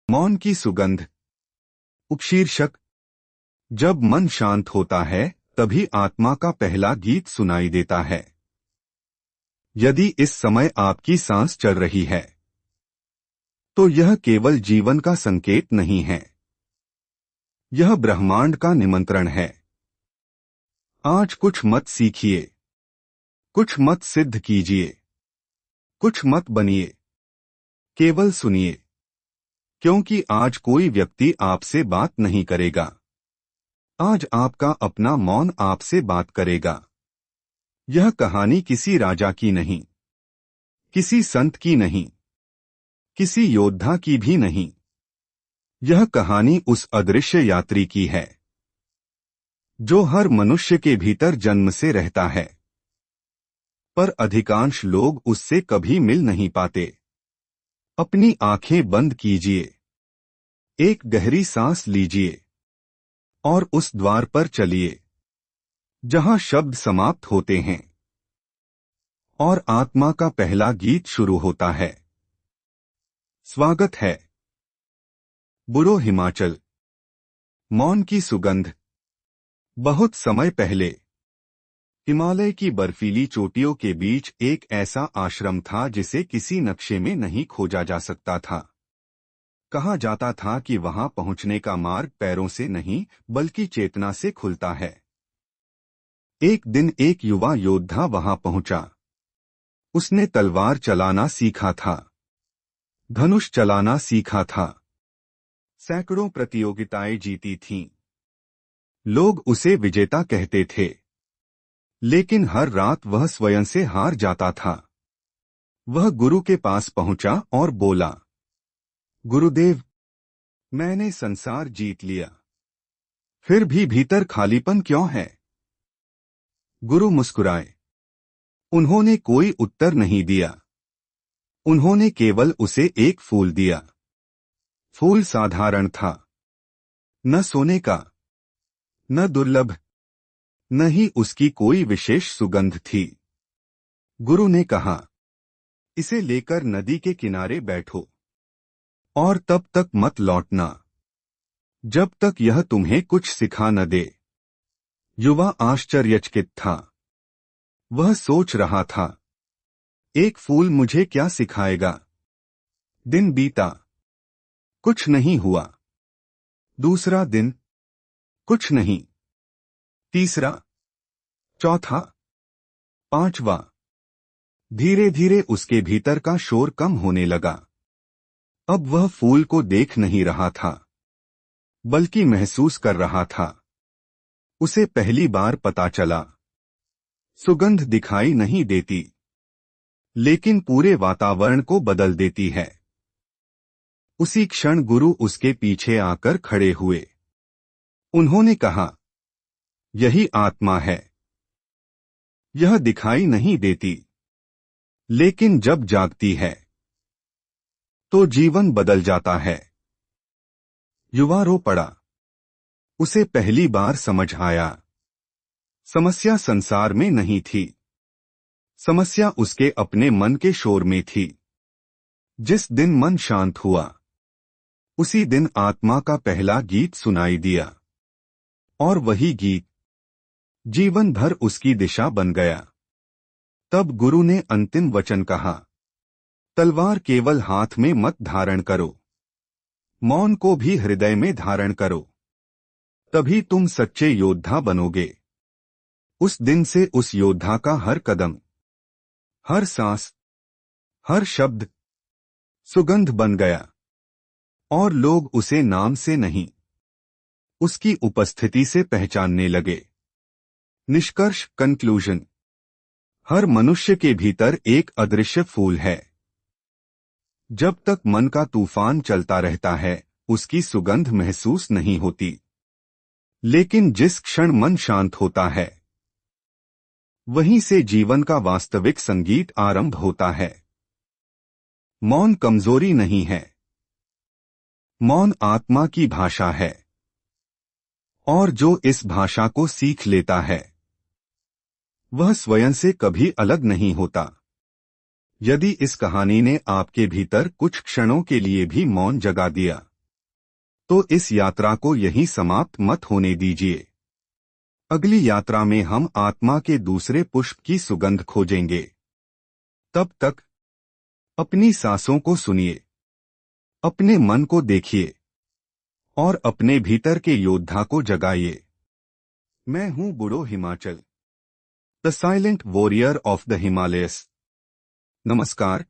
मौन की सुगंध। उपशीर्षक। जब मन शांत होता है तभी आत्मा का पहला गीत सुनाई देता है। यदि इस समय आपकी सांस चल रही है तो यह केवल जीवन का संकेत नहीं है, यह ब्रह्मांड का निमंत्रण है। आज कुछ मत सीखिए, कुछ मत सिद्ध कीजिए, कुछ मत बनिए, केवल सुनिए, क्योंकि आज कोई व्यक्ति आपसे बात नहीं करेगा। आज आपका अपना मौन आपसे बात करेगा। यह कहानी किसी राजा की नहीं, किसी संत की नहीं, किसी योद्धा की भी नहीं। यह कहानी उस अदृश्य यात्री की है जो हर मनुष्य के भीतर जन्म से रहता है, पर अधिकांश लोग उससे कभी मिल नहीं पाते। अपनी आंखें बंद कीजिए, एक गहरी सांस लीजिए और उस द्वार पर चलिए जहां शब्द समाप्त होते हैं और आत्मा का पहला गीत शुरू होता है। स्वागत है बुरो हिमाचल। मौन की सुगंध। बहुत समय पहले हिमालय की बर्फीली चोटियों के बीच एक ऐसा आश्रम था जिसे किसी नक्शे में नहीं खोजा जा सकता था। कहा जाता था कि वहां पहुंचने का मार्ग पैरों से नहीं बल्कि चेतना से खुलता है। एक दिन एक युवा योद्धा वहां पहुंचा। उसने तलवार चलाना सीखा था, धनुष चलाना सीखा था, सैकड़ों प्रतियोगिताएं जीती थीं। लोग उसे विजेता कहते थे, लेकिन हर रात वह स्वयं से हार जाता था। वह गुरु के पास पहुंचा और बोला, गुरुदेव, मैंने संसार जीत लिया, फिर भी भीतर खालीपन क्यों है? गुरु मुस्कुराए। उन्होंने कोई उत्तर नहीं दिया। उन्होंने केवल उसे एक फूल दिया। फूल साधारण था, न सोने का, न दुर्लभ, न ही उसकी कोई विशेष सुगंध थी। गुरु ने कहा, इसे लेकर नदी के किनारे बैठो और तब तक मत लौटना जब तक यह तुम्हें कुछ सिखा न दे। युवा आश्चर्यचकित था। वह सोच रहा था, एक फूल मुझे क्या सिखाएगा? दिन बीता, कुछ नहीं हुआ। दूसरा दिन, कुछ नहीं। तीसरा, चौथा, पांचवा। धीरे धीरे उसके भीतर का शोर कम होने लगा। अब वह फूल को देख नहीं रहा था, बल्कि महसूस कर रहा था। उसे पहली बार पता चला, सुगंध दिखाई नहीं देती, लेकिन पूरे वातावरण को बदल देती है। उसी क्षण गुरु उसके पीछे आकर खड़े हुए। उन्होंने कहा, यही आत्मा है। यह दिखाई नहीं देती, लेकिन जब जागती है तो जीवन बदल जाता है। युवा रो पड़ा। उसे पहली बार समझ आया, समस्या संसार में नहीं थी, समस्या उसके अपने मन के शोर में थी। जिस दिन मन शांत हुआ, उसी दिन आत्मा का पहला गीत सुनाई दिया, और वही गीत जीवन भर उसकी दिशा बन गया। तब गुरु ने अंतिम वचन कहा, तलवार केवल हाथ में मत धारण करो, मौन को भी हृदय में धारण करो, तभी तुम सच्चे योद्धा बनोगे। उस दिन से उस योद्धा का हर कदम, हर सांस, हर शब्द सुगंध बन गया, और लोग उसे नाम से नहीं, उसकी उपस्थिति से पहचानने लगे। निष्कर्ष, कंक्लूजन। हर मनुष्य के भीतर एक अदृश्य फूल है। जब तक मन का तूफान चलता रहता है, उसकी सुगंध महसूस नहीं होती, लेकिन जिस क्षण मन शांत होता है, वहीं से जीवन का वास्तविक संगीत आरंभ होता है। मौन कमजोरी नहीं है, मौन आत्मा की भाषा है, और जो इस भाषा को सीख लेता है वह स्वयं से कभी अलग नहीं होता। यदि इस कहानी ने आपके भीतर कुछ क्षणों के लिए भी मौन जगा दिया, तो इस यात्रा को यहीं समाप्त मत होने दीजिए। अगली यात्रा में हम आत्मा के दूसरे पुष्प की सुगंध खोजेंगे। तब तक अपनी सांसों को सुनिए, अपने मन को देखिए और अपने भीतर के योद्धा को जगाइए। मैं हूं बूढ़ो Himachal, the silent warrior of the Himalayas. नमस्कार।